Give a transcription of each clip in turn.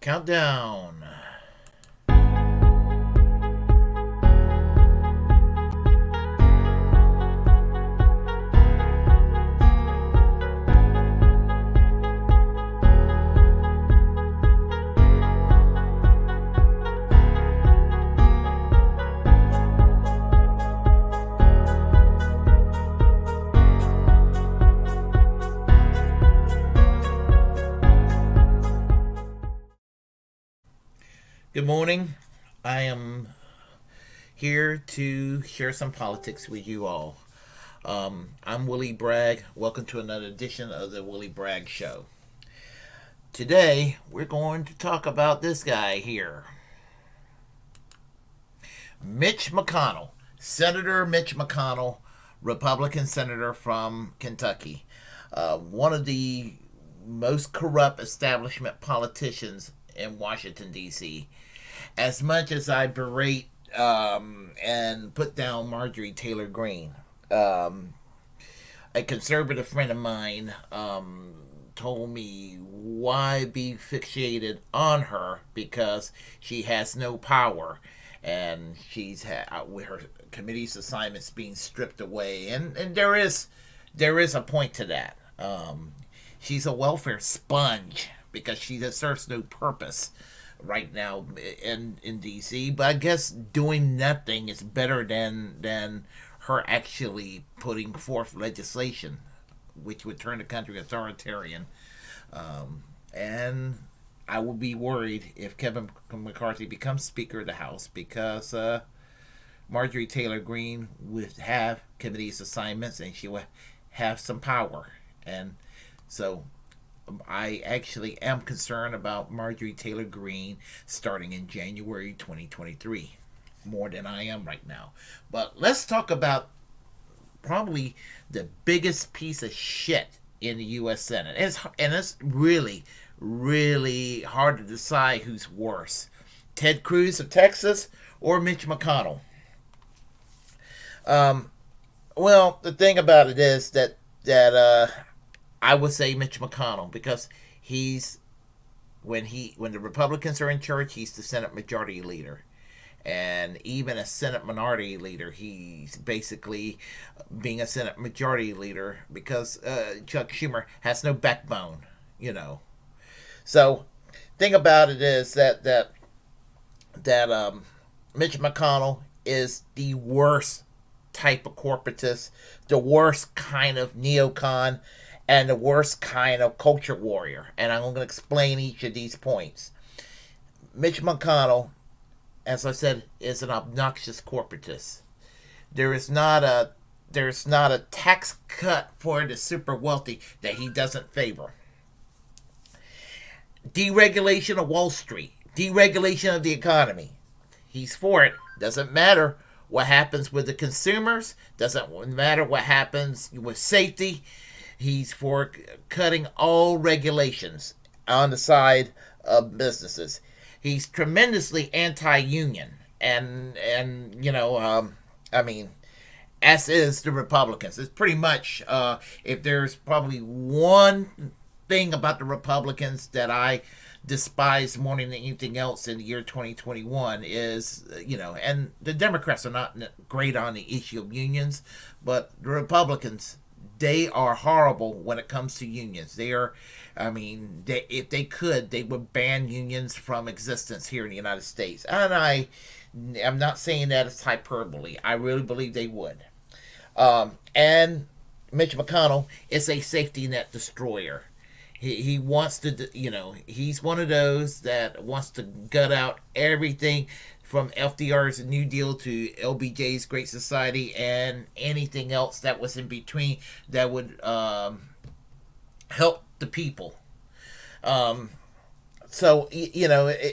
Countdown. Good morning. I am here to share some politics with you all. I'm Willie Bragg. Welcome to another edition of the Willie Bragg Show. Today, we're going to talk about this guy here, Mitch McConnell, Senator Mitch McConnell, Republican senator from Kentucky. One of the most corrupt establishment politicians in Washington, D.C. As much as I berate and put down Marjorie Taylor Greene, a conservative friend of mine told me why be fixated on her because she has no power and she's with her committee's assignments being stripped away, and there is a point to that. She's a welfare sponge because she serves no purpose right now in DC. But I guess doing nothing is better than her actually putting forth legislation, which would turn the country authoritarian. And I would be worried if Kevin McCarthy becomes Speaker of the House because Marjorie Taylor Greene would have committee's assignments and she would have some power. And so I actually am concerned about Marjorie Taylor Greene starting in January 2023 more than I am right now. But let's talk about probably the biggest piece of shit in the U.S. Senate. It's really, really hard to decide who's worse, Ted Cruz of Texas or Mitch McConnell. Well, the thing about it is that I would say Mitch McConnell because he's when the Republicans are in charge, he's the Senate Majority Leader, and even a Senate Minority Leader, he's basically being a Senate Majority Leader because Chuck Schumer has no backbone, So, thing about it is that Mitch McConnell is the worst type of corporatist, the worst kind of neocon, and the worst kind of culture warrior. And I'm going to explain each of these points. Mitch McConnell, as I said, is an obnoxious corporatist. There's not a tax cut for the super wealthy that he doesn't favor. Deregulation of Wall Street, deregulation of the economy. He's for it. Doesn't matter what happens with the consumers. Doesn't matter what happens with safety. He's for cutting all regulations on the side of businesses. He's tremendously anti-union, and as is the Republicans. It's pretty much if there's probably one thing about the Republicans that I despise more than anything else in the year 2021 is, and the Democrats are not great on the issue of unions, but the Republicans, they are horrible when it comes to unions. If they could, they would ban unions from existence here in the United States. And I'm not saying that as hyperbole. I really believe they would. And Mitch McConnell is a safety net destroyer. He wants to, he's one of those that wants to gut out everything from FDR's New Deal to LBJ's Great Society and anything else that was in between that would help the people.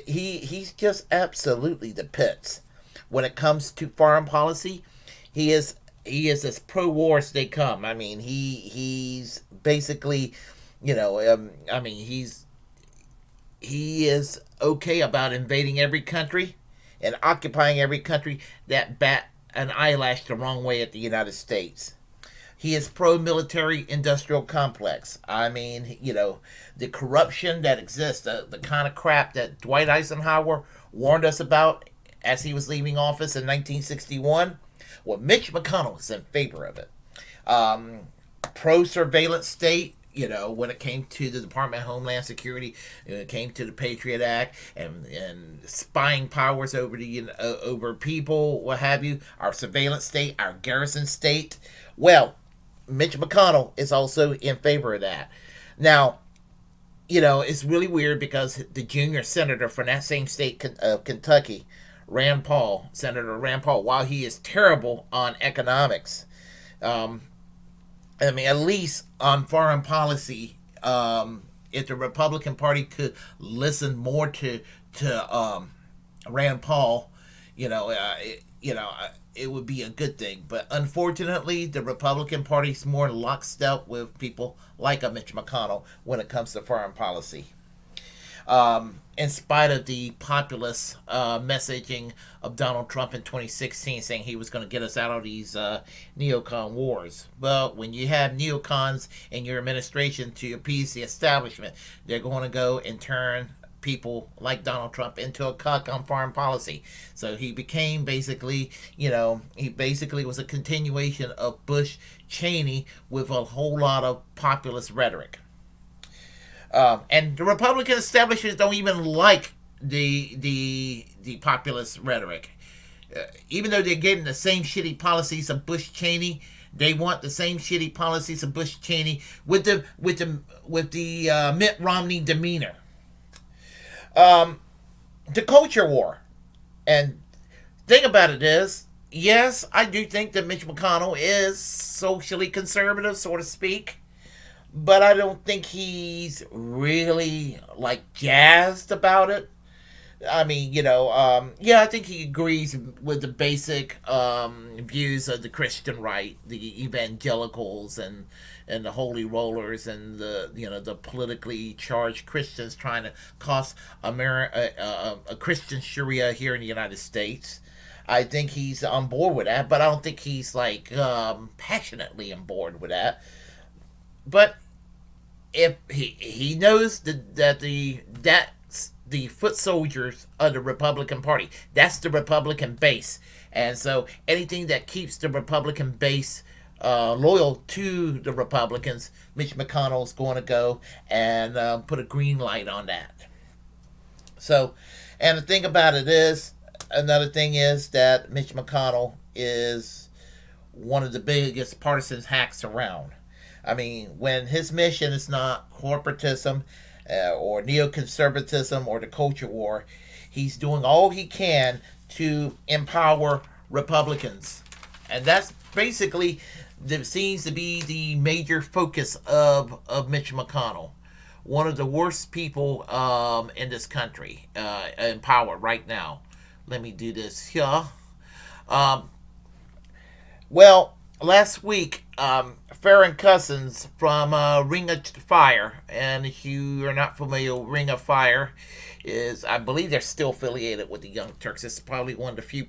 He's just absolutely the pits. When it comes to foreign policy, he is as pro-war as they come. He's basically, he is okay about invading every country and occupying every country that bat an eyelash the wrong way at the United States. He is pro-military industrial complex. I mean, the corruption that exists, the kind of crap that Dwight Eisenhower warned us about as he was leaving office in 1961. Well, Mitch McConnell is in favor of it. Pro-surveillance state, when it came to the Department of Homeland Security, when it came to the Patriot Act and spying powers over over people, what have you, our surveillance state, our garrison state. Well, Mitch McConnell is also in favor of that. Now, it's really weird because the junior senator from that same state of Kentucky, Senator Rand Paul, while he is terrible on economics, at least on foreign policy, if the Republican Party could listen more to Rand Paul, it would be a good thing. But unfortunately, the Republican Party's more lockstep with people like a Mitch McConnell when it comes to foreign policy. In spite of the populist messaging of Donald Trump in 2016 saying he was going to get us out of these neocon wars. Well, when you have neocons in your administration to appease the establishment, they're going to go and turn people like Donald Trump into a cuck on foreign policy. So he became basically, he basically was a continuation of Bush Cheney with a whole lot of populist rhetoric. And the Republican establishment don't even like the populist rhetoric. Even though they're getting the same shitty policies of Bush Cheney, they want the same shitty policies of Bush Cheney with the Mitt Romney demeanor. The culture war. And thing about it is, yes, I do think that Mitch McConnell is socially conservative, so to speak. But I don't think he's really, jazzed about it. I mean, I think he agrees with the basic views of the Christian right, the evangelicals and the holy rollers and the politically charged Christians trying to cost a Christian Sharia here in the United States. I think he's on board with that, but I don't think he's passionately on board with that. But if he knows that's the foot soldiers of the Republican Party. That's the Republican base. And so anything that keeps the Republican base loyal to the Republicans, Mitch McConnell's going to go and put a green light on that. So, and the thing about it is, another thing is that Mitch McConnell is one of the biggest partisan hacks around. I mean, when his mission is not corporatism or neoconservatism or the culture war, he's doing all he can to empower Republicans. And that's basically seems to be the major focus of Mitch McConnell. One of the worst people in this country in power right now. Let me do this here. Well, last week, Farron Cousins from Ring of Fire, and if you are not familiar with Ring of Fire, I believe they're still affiliated with the Young Turks. It's probably one of the few.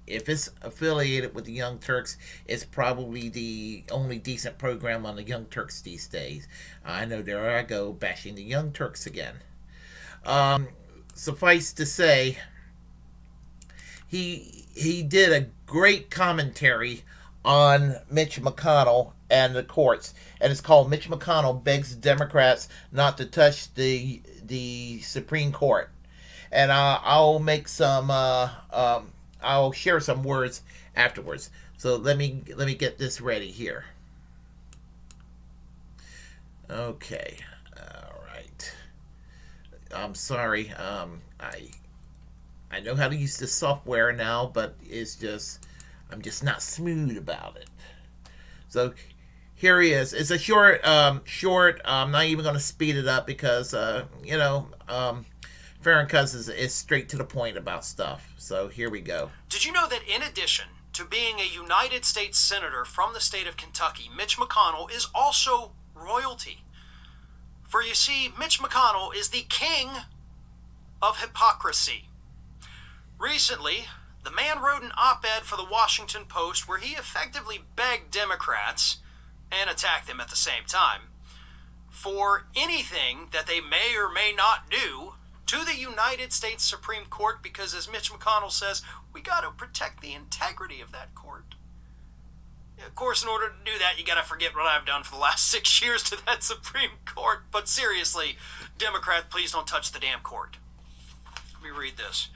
If it's affiliated with the Young Turks, it's probably the only decent program on the Young Turks these days. I know there I go bashing the Young Turks again. Suffice to say, he did a great commentary on Mitch McConnell and the courts, and it's called "Mitch McConnell Begs Democrats Not to Touch the Supreme Court." And I'll make some. I'll share some words afterwards. So let me get this ready here. Okay, all right. I'm sorry. I know how to use this software now, but I'm just not smooth about it. So here he is. It's a short. I'm not even going to speed it up because Farron Cousins is straight to the point about stuff. So here we go. Did you know that in addition to being a United States Senator from the state of Kentucky, Mitch McConnell is also royalty? For you see, Mitch McConnell is the king of hypocrisy. Recently, The man wrote an op-ed for the Washington Post where he effectively begged Democrats, and attacked them at the same time, for anything that they may or may not do to the United States Supreme Court, because, as Mitch McConnell says, we got to protect the integrity of that court. Of course, in order to do that, you got to forget what I've done for the last 6 years to that Supreme Court. But seriously, Democrats, please don't touch the damn court. Let me read this.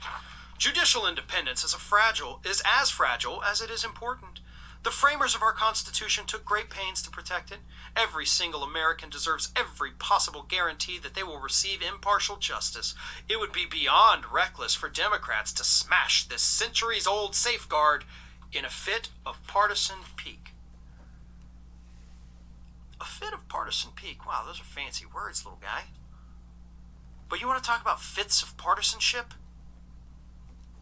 Judicial independence is as fragile as it is important. The framers of our Constitution took great pains to protect it. Every single American deserves every possible guarantee that they will receive impartial justice. It would be beyond reckless for Democrats to smash this centuries-old safeguard in a fit of partisan pique. A fit of partisan pique. Wow, those are fancy words, little guy. But you want to talk about fits of partisanship?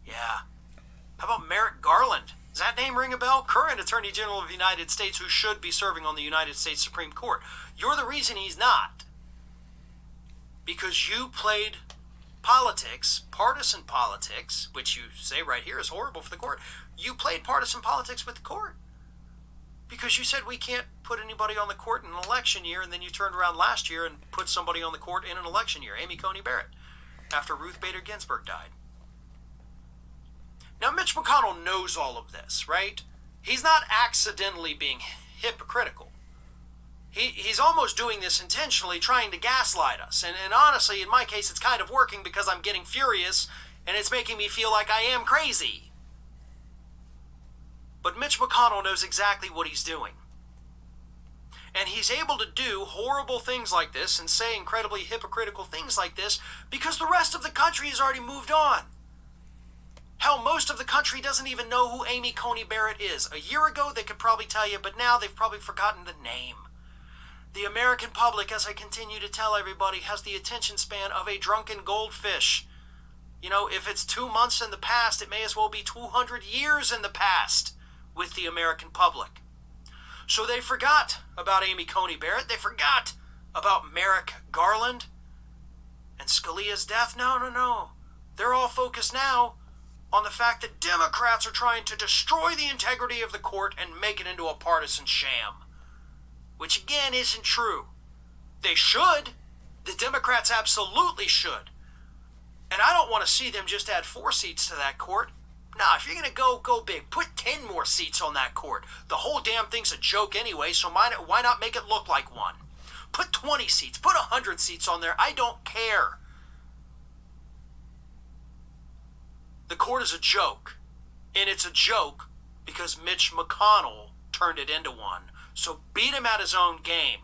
Yeah. How about Merrick Garland? Does that name ring a bell? Current Attorney General of the United States, who should be serving on the United States Supreme Court. You're the reason he's not. Because you played politics, partisan politics, which you say right here is horrible for the court. You played partisan politics with the court. Because you said we can't put anybody on the court in an election year, and then you turned around last year and put somebody on the court in an election year, Amy Coney Barrett, after Ruth Bader Ginsburg died. Now, Mitch McConnell knows all of this, right? He's not accidentally being hypocritical. He's almost doing this intentionally, trying to gaslight us. And honestly, in my case, it's kind of working because I'm getting furious, and it's making me feel like I am crazy. But Mitch McConnell knows exactly what he's doing. And he's able to do horrible things like this and say incredibly hypocritical things like this because the rest of the country has already moved on. Hell, most of the country doesn't even know who Amy Coney Barrett is. A year ago, they could probably tell you, but now they've probably forgotten the name. The American public, as I continue to tell everybody, has the attention span of a drunken goldfish. You know, if it's 2 months in the past, it may as well be 200 years in the past with the American public. So they forgot about Amy Coney Barrett. They forgot about Merrick Garland and Scalia's death. No. They're all focused now on the fact that Democrats are trying to destroy the integrity of the court and make it into a partisan sham. Which again isn't true. They should. The Democrats absolutely should. And I don't want to see them just add 4 seats to that court. Nah, if you're going to go big, put 10 more seats on that court. The whole damn thing's a joke anyway, so why not make it look like one? Put 20 seats, put 100 seats on there. I don't care. The court is a joke. And it's a joke because Mitch McConnell turned it into one. So beat him at his own game.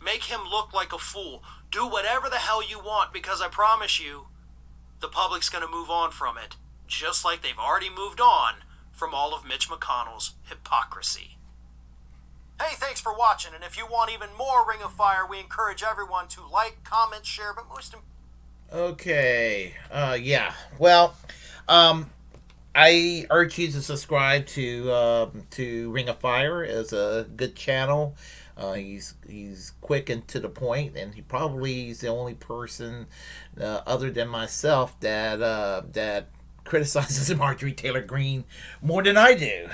Make him look like a fool. Do whatever the hell you want, because I promise you, the public's going to move on from it, just like they've already moved on from all of Mitch McConnell's hypocrisy. Hey, thanks for watching, and if you want even more Ring of Fire, we encourage everyone to like, comment, share, but most importantly... Okay, yeah. Well, I urge you to subscribe to Ring of Fire. It's a good channel. He's quick and to the point, and he probably is the only person other than myself that criticizes Marjorie Taylor Greene more than I do.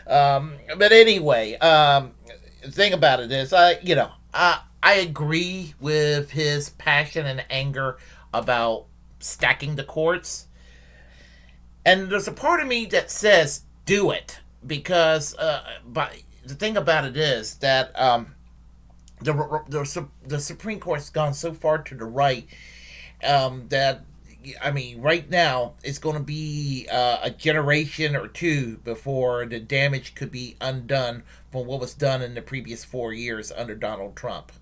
But anyway, the thing about it is, I agree with his passion and anger about stacking the courts. And there's a part of me that says, do it. Because but the thing about it is that the Supreme Court's gone so far to the right that, right now, it's going to be a generation or two before the damage could be undone from what was done in the previous 4 years under Donald Trump.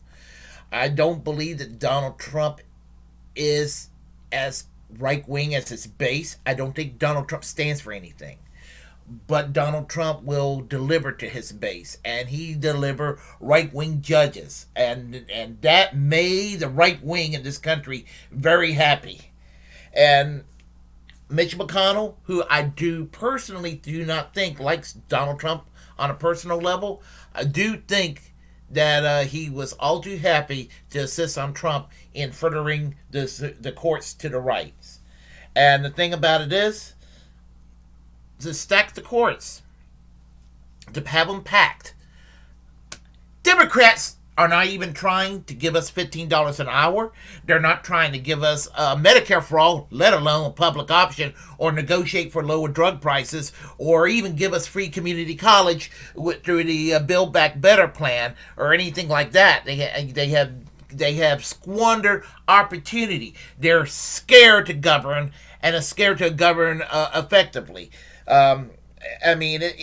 I don't believe that Donald Trump is as right-wing as his base. I don't think Donald Trump stands for anything. But Donald Trump will deliver to his base, and he deliver right-wing judges, and that made the right wing in this country very happy. And Mitch McConnell, who I do not think likes Donald Trump on a personal level, I do think that he was all too happy to assist on Trump in furthering the courts to the right. And the thing about it is, to stack the courts, to have them packed. Democrats are not even trying to give us $15 an hour. They're not trying to give us Medicare for all, let alone a public option, or negotiate for lower drug prices, or even give us free community college through the Build Back Better plan, or anything like that. They have squandered opportunity. They're scared to govern, and are scared to govern effectively. I mean, and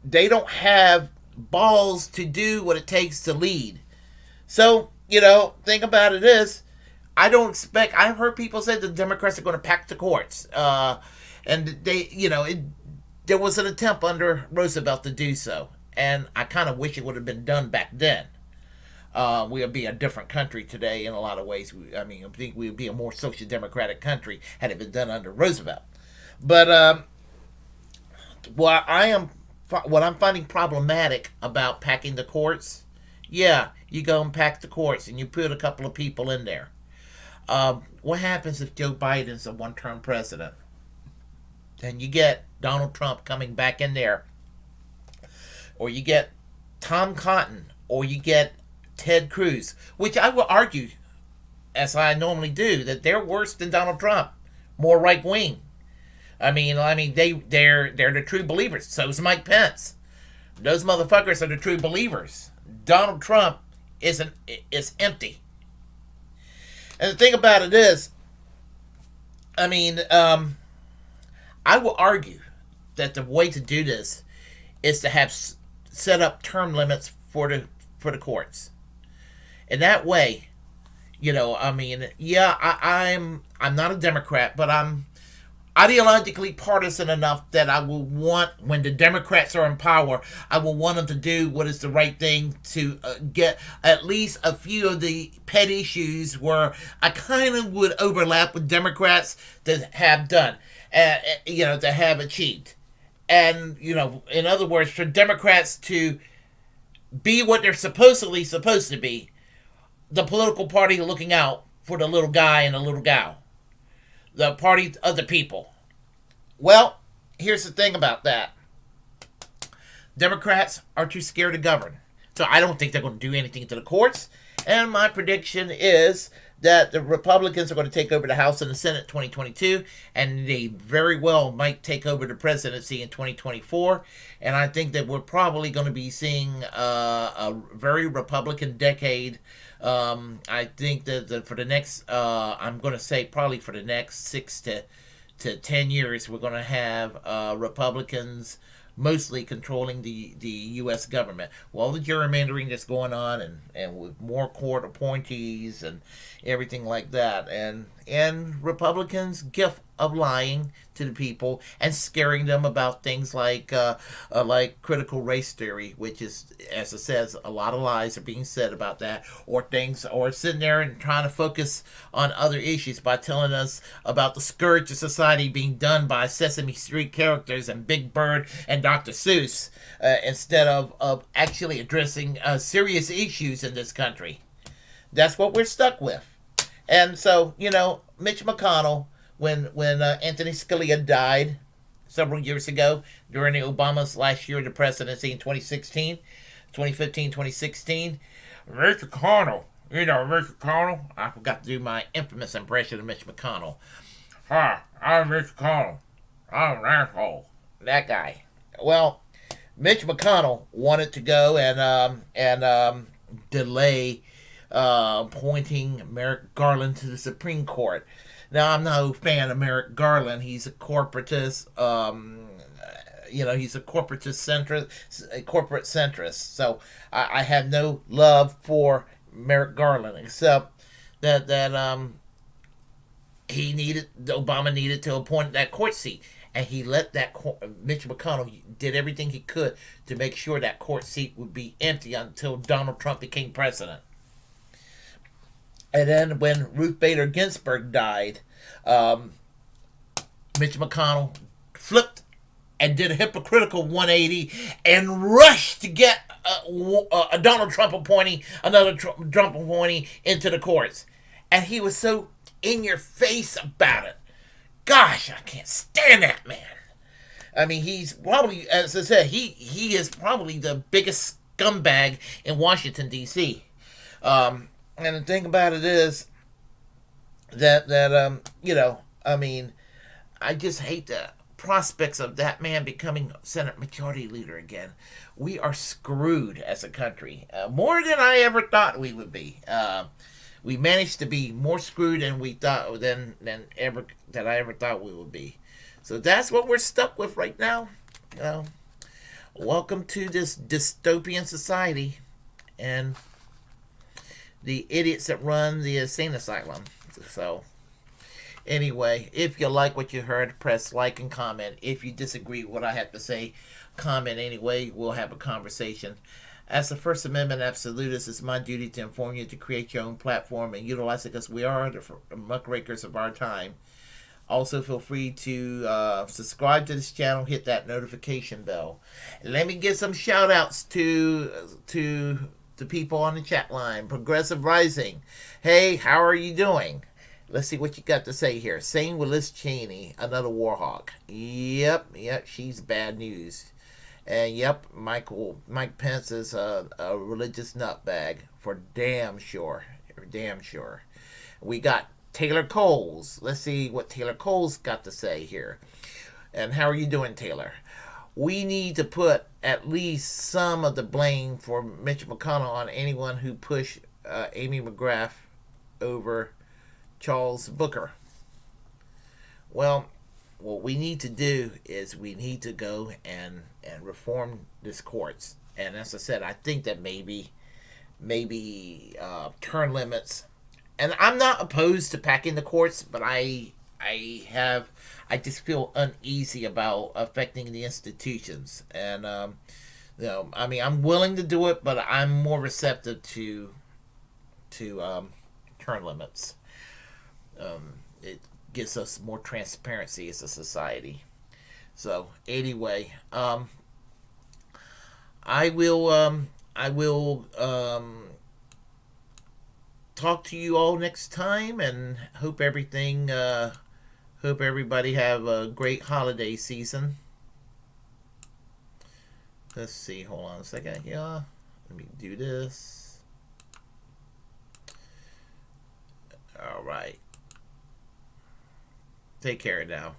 they don't have balls to do what it takes to lead. So, thing about it is, I've heard people say the Democrats are going to pack the courts. And there was an attempt under Roosevelt to do so. And I kind of wish it would have been done back then. We would be a different country today in a lot of ways. I think we would be a more social democratic country had it been done under Roosevelt. But what I'm finding problematic about packing the courts, yeah, you go and pack the courts and you put a couple of people in there. What happens if Joe Biden's a one-term president? Then you get Donald Trump coming back in there. Or you get Tom Cotton. Or you get Ted Cruz. Which I will argue, as I normally do, that they're worse than Donald Trump. More right-wing. I mean, they're the true believers. So is Mike Pence. Those motherfuckers are the true believers. Donald Trump is empty. And the thing about it is, I will argue that the way to do this is to have set up term limits for the courts. And that way, I'm not a Democrat, but I'm ideologically partisan enough that I will want, when the Democrats are in power, I will want them to do what is the right thing to get at least a few of the pet issues where I kind of would overlap with Democrats to have done, to have achieved. And, in other words, for Democrats to be what they're supposedly supposed to be, the political party looking out for the little guy and the little gal. The party of the people. Well, here's the thing about that. Democrats are too scared to govern. So I don't think they're going to do anything to the courts. And my prediction is that the Republicans are going to take over the House and the Senate 2022. And they very well might take over the presidency in 2024. And I think that we're probably going to be seeing a very Republican decade. I think that for the next, I'm going to say probably for the next 6 to 10 years, we're going to have Republicans mostly controlling the U.S. government. Well, the gerrymandering that's going on and with more court appointees and everything like that. And Republicans' gift of lying to the people and scaring them about things like critical race theory, which is, as it says, a lot of lies are being said about that, or sitting there and trying to focus on other issues by telling us about the scourge of society being done by Sesame Street characters and Big Bird and Dr. Seuss, instead of actually addressing serious issues in this country. That's what we're stuck with. And so, Mitch McConnell, when Anthony Scalia died several years ago during Obama's last year of the presidency in 2015, 2016, Mitch McConnell, Mitch McConnell, I forgot to do my infamous impression of Mitch McConnell. Hi, I'm Mitch McConnell. I'm an asshole. That guy. Well, Mitch McConnell wanted to go and delay appointing Merrick Garland to the Supreme Court. Now, I'm no fan of Merrick Garland. He's a corporatist. He's a corporate centrist. So I have no love for Merrick Garland, except that Obama needed to appoint that court seat, and he let Mitch McConnell did everything he could to make sure that court seat would be empty until Donald Trump became president. And then when Ruth Bader Ginsburg died, Mitch McConnell flipped and did a hypocritical 180 and rushed to get a Donald Trump appointee, another Trump appointee into the courts. And he was so in your face about it. gosh, I can't stand that man. I mean, he's probably, as I said, he is probably the biggest scumbag in Washington D.C. And the thing about it is that I mean, I just hate the prospects of that man becoming Senate Majority Leader again. We are screwed as a country, more than I ever thought we would be. We managed to be more screwed than we thought than I ever thought we would be. So that's what we're stuck with right now. Welcome to this dystopian society and the idiots that run the insane asylum. So anyway, if you like what you heard, press like and comment. If you disagree with what I have to say, comment anyway. We'll have a conversation. As the First Amendment absolutist, it's my duty to inform you to create your own platform and utilize it because we are the muckrakers of our time. Also, feel free to subscribe to this channel, hit that notification bell. And let me give some shout outs to the people on the chat line. Progressive Rising. Hey, how are you doing? Let's see what you got to say here. Same with Liz Cheney, another war hawk. Yep, she's bad news. And yep, Mike Pence is a religious nutbag for damn sure. Damn sure. We got Taylor Coles. Let's see what Taylor Coles got to say here. And how are you doing, Taylor? We need to put at least some of the blame for Mitch McConnell on anyone who pushed Amy McGrath over Charles Booker. Well, what we need to do is we need to go and reform this courts. And as I said, I think that maybe term limits. And I'm not opposed to packing the courts, but I just feel uneasy about affecting the institutions. And I mean, I'm willing to do it, but I'm more receptive to term limits. It gives us more transparency as a society. So anyway, I will talk to you all next time, and hope everybody have a great holiday season. Let's see, hold on a second here. Let me do this. All right. Take care now.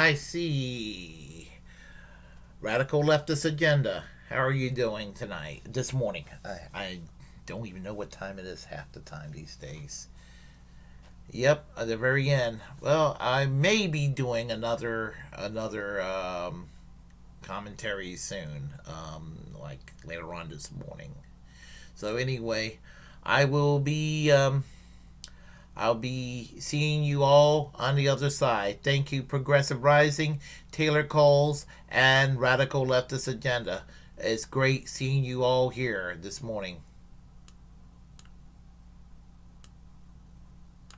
I see. Radical Leftist Agenda. How are you doing tonight? This morning. I don't even know what time it is half the time these days. Yep, at the very end. Well, I may be doing another commentary soon, like later on this morning. So anyway, I will be I'll be seeing you all on the other side. Thank you, Progressive Rising, Taylor Coles, and Radical Leftist Agenda. It's great seeing you all here this morning.